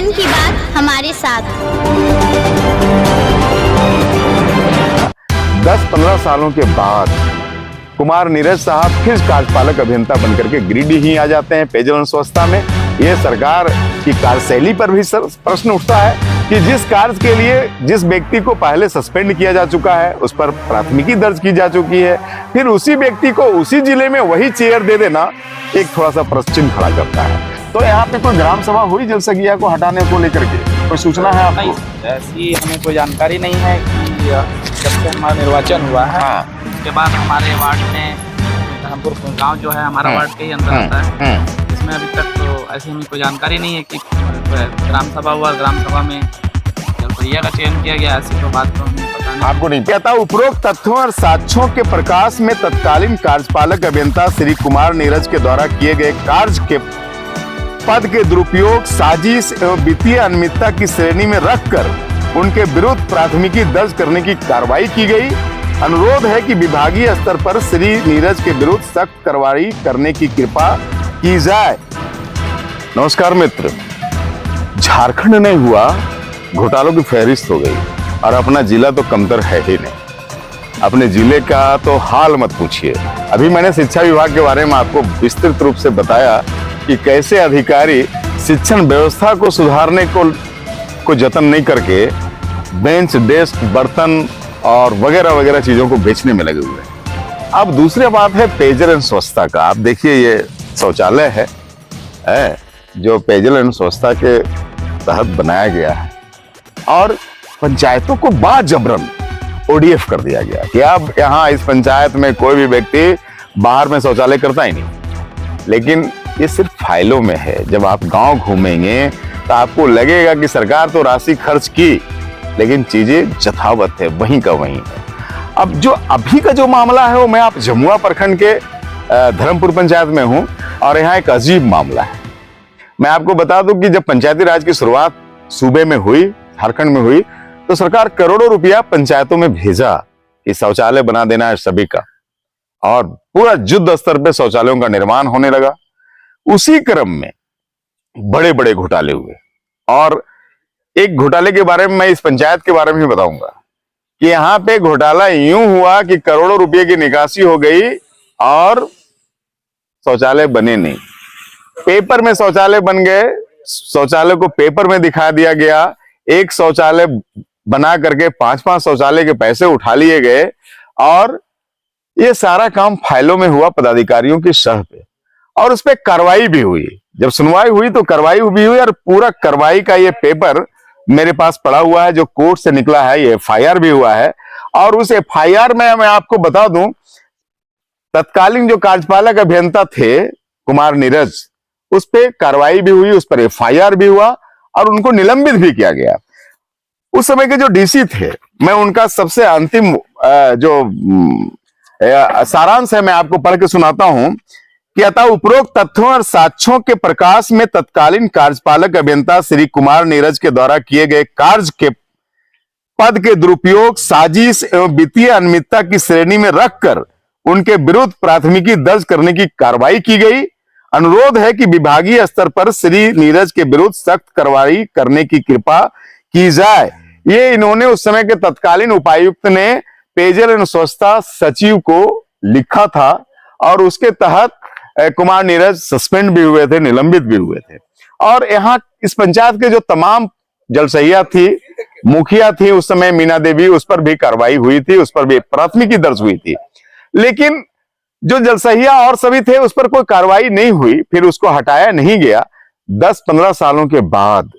जन की बात हमारे साथ। 10-15 सालों के बाद कुमार नीरज साहब फिर कार्यपालक अभियंता बनकर के गिरिडीह ही आ जाते हैं पेयजल एवं स्वच्छता में। ये सरकार की कार्यशैली पर भी प्रश्न उठता है कि जिस कार्य के लिए जिस व्यक्ति को पहले सस्पेंड किया जा चुका है, उस पर प्राथमिकी दर्ज की जा चुकी है, फिर उसी व्यक्ति को उसी जिले में वही चेयर दे देना एक थोड़ा सा प्रश्न चिन्ह खड़ा करता है। तो यहाँ पे कोई ग्राम सभा हुई जलसगिया को हटाने को लेकर के कोई सूचना है आपको? ऐसी हमें कोई जानकारी नहीं है कि जब से हमारा निर्वाचन हुआ है उसके बाद हमारे वार्ड में धर्मपुर गांव जो है हमारा वार्ड के ही अंदर आता है, इसमें अभी तक तो ऐसी हमें कोई जानकारी नहीं है कि ग्राम सभा हुआ, ग्राम सभा में जलसहिया का चयन किया गया, ऐसी तो बात तो हमें पता नहीं। आपको नहीं पता? उपरोक्त तथ्यों और साक्ष्यों के प्रकाश में तत्कालीन कार्यपालक अभियंता श्री कुमार नीरज के द्वारा किए गए कार्य के पद के दुरुपयोग, साजिश एवं वित्तीय अनियमितता की श्रेणी में रखकर उनके विरुद्ध प्राथमिकी दर्ज करने की कार्रवाई की गई। अनुरोध है कि विभागीय स्तर पर श्री नीरज के विरुद्ध सख्त कार्रवाई करने की कृपा की जाए। नमस्कार मित्र, झारखंड नहीं हुआ, घोटालों की फहरिस्त हो गई और अपना जिला तो कमतर है ही नहीं। अपने जिले का तो हाल मत पूछिए। अभी मैंने शिक्षा विभाग के बारे में आपको विस्तृत रूप से बताया कि कैसे अधिकारी शिक्षण व्यवस्था को सुधारने को जतन नहीं करके बेंच, डेस्क, बर्तन और वगैरह वगैरह चीजों को बेचने में लगे हुए हैं। अब दूसरी बात है पेयजल एवं स्वच्छता का। आप देखिए, ये शौचालय है जो पेयजल एवं स्वच्छता के तहत बनाया गया है और पंचायतों को बाजबरन ओडीएफ कर दिया गया कि अब यहाँ इस पंचायत में कोई भी व्यक्ति बाहर में शौचालय करता ही नहीं। लेकिन ये सिर्फ फाइलों में है। जब आप गांव घूमेंगे तो आपको लगेगा कि सरकार तो राशि खर्च की, लेकिन चीजें यथावत है, वहीं का वहीं है। अब जो अभी का जो मामला है वो मैं आप जमुआ प्रखंड के धर्मपुर पंचायत में हूं और यहाँ एक अजीब मामला है। मैं आपको बता दूं कि जब पंचायती राज की शुरुआत सूबे में हुई, झारखंड में हुई, तो सरकार करोड़ों रुपया पंचायतों में भेजा कि शौचालय बना देना है सभी का, और पूरा युद्ध स्तर पे शौचालयों का निर्माण होने लगा। उसी क्रम में बड़े बड़े घोटाले हुए और एक घोटाले के बारे में मैं इस पंचायत के बारे में भी बताऊंगा कि यहाँ पे घोटाला यूं हुआ कि करोड़ों रुपए की निकासी हो गई और शौचालय बने नहीं। पेपर में शौचालय बन गए, शौचालय को पेपर में दिखा दिया गया, एक शौचालय बना करके 5-5 शौचालय के पैसे उठा लिए गए और ये सारा काम फाइलों में हुआ पदाधिकारियों की शह पे, और उस पर कार्रवाई भी हुई। जब सुनवाई हुई तो कार्रवाई भी हुई और पूरा कार्रवाई का ये पेपर मेरे पास पड़ा हुआ है जो कोर्ट से निकला है, ये एफआईआर भी हुआ है। और उस एफआईआर में मैं आपको बता दूं, तत्कालीन जो कार्यपालक अभियंता थे कुमार नीरज, उस पर कार्रवाई भी हुई, उस पर एफआईआर भी हुआ और उनको निलंबित भी किया गया। उस समय के जो डीसी थे, मैं उनका सबसे अंतिम जो सारांश है मैं आपको पढ़ के सुनाता हूं कि अतः उपरोक्त तथ्यों और साक्ष्यों के प्रकाश में तत्कालीन कार्यपालक अभियंता श्री कुमार नीरज के द्वारा किए गए कार्य के पद के दुरुपयोग, साजिश एवं वित्तीय अनियमितता की श्रेणी में रखकर उनके विरुद्ध प्राथमिकी दर्ज करने की कार्रवाई की गई। अनुरोध है कि विभागीय स्तर पर श्री नीरज के विरुद्ध सख्त कार्रवाई करने की कृपा की जाए। ये इन्होंने उस समय के तत्कालीन उपायुक्त ने पेयजल एवं स्वच्छता सचिव को लिखा था और उसके तहत कुमार नीरज सस्पेंड भी हुए थे, निलंबित भी हुए थे। और यहाँ इस पंचायत के जो तमाम जलसहिया थी, मुखिया थी उस समय मीना देवी, उस पर भी कार्रवाई हुई थी, उस पर भी प्राथमिकी दर्ज हुई थी। लेकिन जो जलसहिया और सभी थे उस पर कोई कार्रवाई नहीं हुई, फिर उसको हटाया नहीं गया। 10-15 सालों के बाद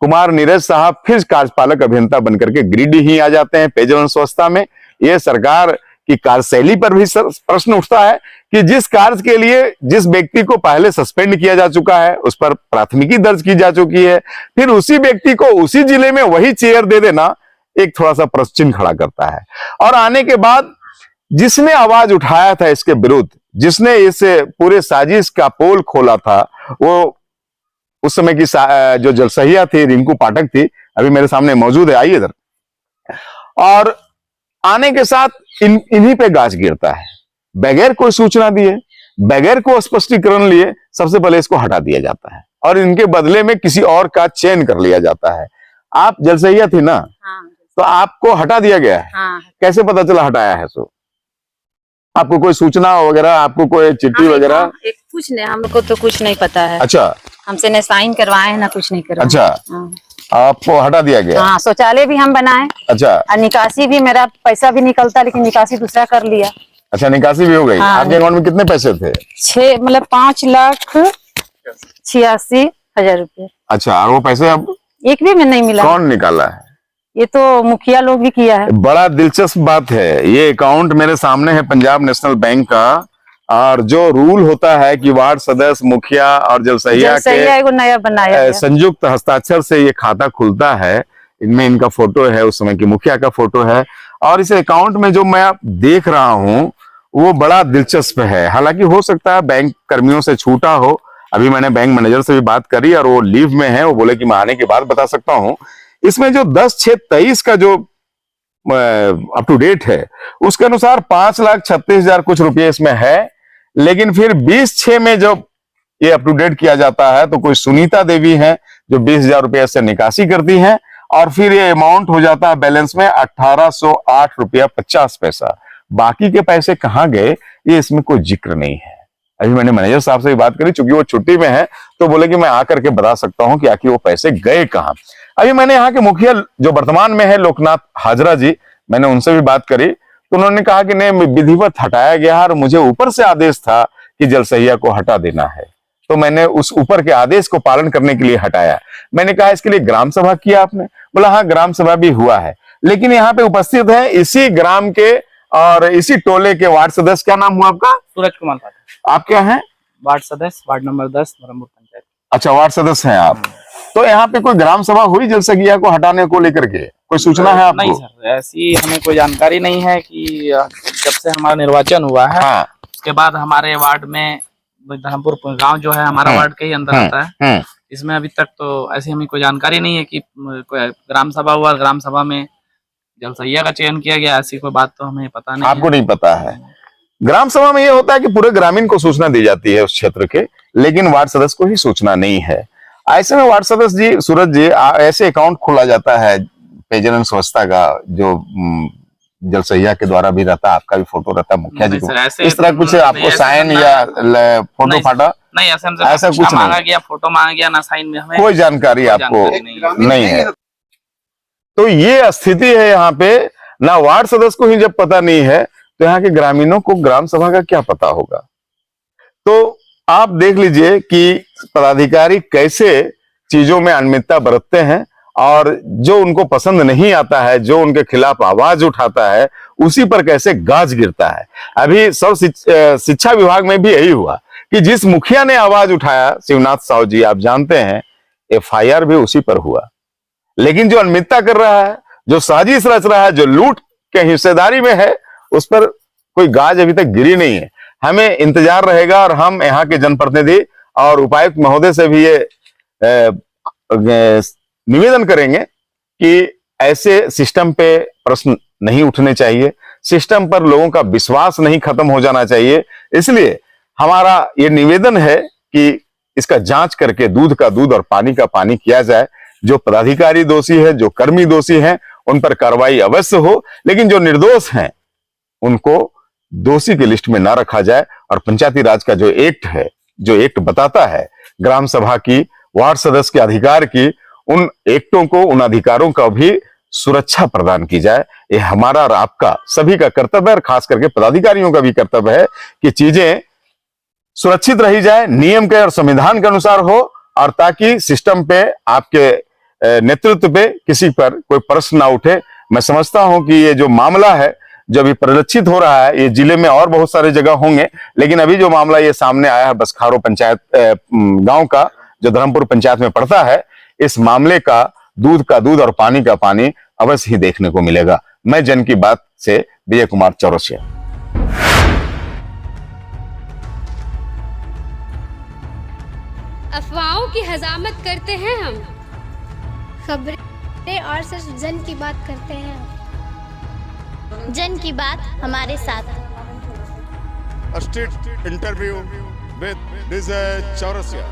कुमार नीरज साहब फिर कार्यपालक अभियंता बनकर के गिरिडीह ही आ जाते हैं पेयजल एवं स्वच्छता में। ये सरकार की कार्यशैली पर भी प्रश्न उठता है कि जिस कार्य के लिए जिस व्यक्ति को पहले सस्पेंड किया जा चुका है, उस पर प्राथमिकी दर्ज की जा चुकी है, फिर उसी व्यक्ति को उसी जिले में वही चेयर दे देना एक थोड़ा सा प्रश्न चिन्ह खड़ा करता है। और आने के बाद जिसने आवाज उठाया था इसके विरुद्ध, जिसने इस पूरे साजिश का पोल खोला था, वो उस समय की जो जलसहिया थी रिंकू पाठक थी, अभी मेरे सामने मौजूद है, आइए इधर। और आने के साथ इन्हीं पे गाज गिरता है, बगैर कोई सूचना दिए, बगैर कोई स्पष्टीकरण लिए सबसे पहले इसको हटा दिया जाता है। और इनके बदले में किसी और का चयन कर लिया जाता है। आप जलसहिया थी ना? हाँ। तो आपको हटा दिया गया है? हाँ। कैसे पता चला हटाया है? सो आपको कोई सूचना वगैरह, आपको कोई चिट्ठी वगैरह? कुछ नहीं, हमको तो कुछ नहीं पता है। अच्छा, हमसे न साइन करवाए हैं ना कुछ नहीं करवाए। अच्छा, आपको हटा दिया गया? हाँ, शौचालय भी हम बनाए। अच्छा, और निकासी भी, मेरा पैसा भी निकलता, लेकिन निकासी दूसरा कर लिया। अच्छा, निकासी भी हो गई। हाँ, आपके अकाउंट में कितने पैसे थे? 5,86,000 रुपए। अच्छा, और वो पैसे अब एक भी में नहीं मिला। कौन निकाला है? ये तो मुखिया लोग भी किया है। बड़ा दिलचस्प बात है। ये अकाउंट मेरे सामने है पंजाब नेशनल बैंक का, और जो रूल होता है कि वार्ड सदस्य, मुखिया और जलसहिया के एगो नया बनाया संयुक्त हस्ताक्षर से ये खाता खुलता है। इनमें इनका फोटो है, उस समय की मुखिया का फोटो है, और इस अकाउंट में जो मैं देख रहा हूँ वो बड़ा दिलचस्प है। हालांकि हो सकता है बैंक कर्मियों से छूटा हो। अभी मैंने बैंक मैनेजर से भी बात करी और वो लीव में है, वो बोले कि मैं आने के बाद बता सकता हूँ। इसमें जो 10/6/23 का जो अप टू डेट है उसके अनुसार 5,36,000 कुछ रुपये इसमें है, लेकिन फिर 20/6 में जब ये अप टू डेट किया जाता है तो कोई सुनीता देवी है जो 20,000 रुपये से निकासी करती है, और फिर ये अमाउंट हो जाता है बैलेंस में 1,808 रुपया 50 पैसा। बाकी के पैसे कहाँ गए ये इसमें कोई जिक्र नहीं है। अभी मैंने मैनेजर साहब से भी बात करी, चूंकि वो छुट्टी में है तो बोले कि मैं आकर के बता सकता हूं कि आखिर वो पैसे गए कहाँ। अभी मैंने यहाँ के मुखिया जो वर्तमान में है लोकनाथ हाजरा जी, मैंने उनसे भी बात करी तो उन्होंने कहा कि नहीं, विधिवत हटाया गया और मुझे ऊपर से आदेश था कि जलसहिया को हटा देना है, तो मैंने उस ऊपर के आदेश को पालन करने के लिए हटाया। मैंने कहा इसके लिए ग्राम सभा किया आपने? बोला हाँ, ग्राम सभा भी हुआ है, लेकिन यहाँ पे उपस्थित है इसी ग्राम के और इसी टोले के वार्ड सदस्य। क्या नाम हुआ आपका? सूरज कुमार पाठक। आप क्या हैं? वार्ड सदस्य, वार्ड नंबर 10, धर्मपुर पंचायत। अच्छा, वार्ड सदस्य हैं आप। तो यहाँ पे कोई ग्राम सभा हुई जलसहिया को हटाने को लेकर के? कोई सूचना है आपको? नहीं सर, ऐसी हमें कोई जानकारी नहीं है कि जब से हमारा निर्वाचन हुआ है उसके बाद हमारे वार्ड में, धर्मपुर गांव जो है हमारा वार्ड के ही अंदर आता है, इसमें अभी तक तो ऐसी हमें कोई जानकारी नहीं है कि कोई ग्राम सभा हुआ, ग्राम सभा में जलसहिया का चयन किया गया, ऐसी कोई बात तो हमें पता नहीं। आपको नहीं पता है? ग्राम सभा में ये होता है कि पूरे ग्रामीण को सूचना दी जाती है उस क्षेत्र के, लेकिन वार्ड सदस्य को ही सूचना नहीं है। ऐसे में वार्ड सदस्य जी, सूरज जी, ऐसे अकाउंट खोला जाता है पेयजल एवं स्वच्छता का, जो जलसहिया के द्वारा भी रहता है, आपका भी फोटो रहता है, मुखिया जी को इस तरह कुछ आपको साइन या फोटो फाटा? नहीं, ऐसा कुछ मांगा गया, फोटो मांगा गया, ना साइन में हमें कोई जानकारी आपको नहीं है। तो ये स्थिति है यहाँ पे, ना वार्ड सदस्य को ही जब पता नहीं है तो यहाँ के ग्रामीणों को ग्राम सभा का क्या पता होगा। तो आप देख लीजिए कि पदाधिकारी कैसे चीजों में अनियमितता बरतते हैं, और जो उनको पसंद नहीं आता है, जो उनके खिलाफ आवाज उठाता है, उसी पर कैसे गाज गिरता है। अभी सर्व शिक्षा विभाग में भी यही हुआ कि जिस मुखिया ने आवाज उठाया, शिवनाथ साहू जी, आप जानते हैं, FIR भी उसी पर हुआ। लेकिन जो अनियमितता कर रहा है, जो साजिश रच रहा है, जो लूट के हिस्सेदारी में है, उस पर कोई गाज अभी तक गिरी नहीं है। हमें इंतजार रहेगा, और हम यहाँ के जनप्रतिनिधि और उपायुक्त महोदय से भी ये निवेदन करेंगे कि ऐसे सिस्टम पे प्रश्न नहीं उठने चाहिए, सिस्टम पर लोगों का विश्वास नहीं खत्म हो जाना चाहिए। इसलिए हमारा ये निवेदन है कि इसका जांच करके दूध का दूध और पानी का पानी किया जाए। जो पदाधिकारी दोषी है, जो कर्मी दोषी हैं, उन पर कार्रवाई अवश्य हो, लेकिन जो निर्दोष हैं उनको दोषी की लिस्ट में ना रखा जाए। और पंचायती राज का जो एक्ट है, जो एक्ट बताता है ग्राम सभा की, वार्ड सदस्य के अधिकार की, उन एक्टों को, उन अधिकारों का भी सुरक्षा प्रदान की जाए। ये हमारा और आपका सभी का कर्तव्य है, और खास करके पदाधिकारियों का भी कर्तव्य है कि चीजें सुरक्षित रही जाए, नियम के और संविधान के अनुसार हो, और ताकि सिस्टम पे, आपके नेतृत्व पे किसी पर कोई प्रश्न ना उठे। मैं समझता हूं कि ये जो मामला है, जो अभी परिलक्षित हो रहा है, ये जिले में और बहुत सारे जगह होंगे, लेकिन अभी जो मामला ये सामने आया है बसखारो पंचायत गांव का, जो धर्मपुर पंचायत में पड़ता है, इस मामले का दूध का दूध और पानी का पानी अवश्य ही देखने को मिलेगा। मैं जन की बात से विजय कुमार चौरसिया। अफवाहों की हजामत करते हैं हम, खबरें और सिर्फ जन की बात करते हैं। जन की बात हमारे साथ। Street interview with Vijay Chaurasia.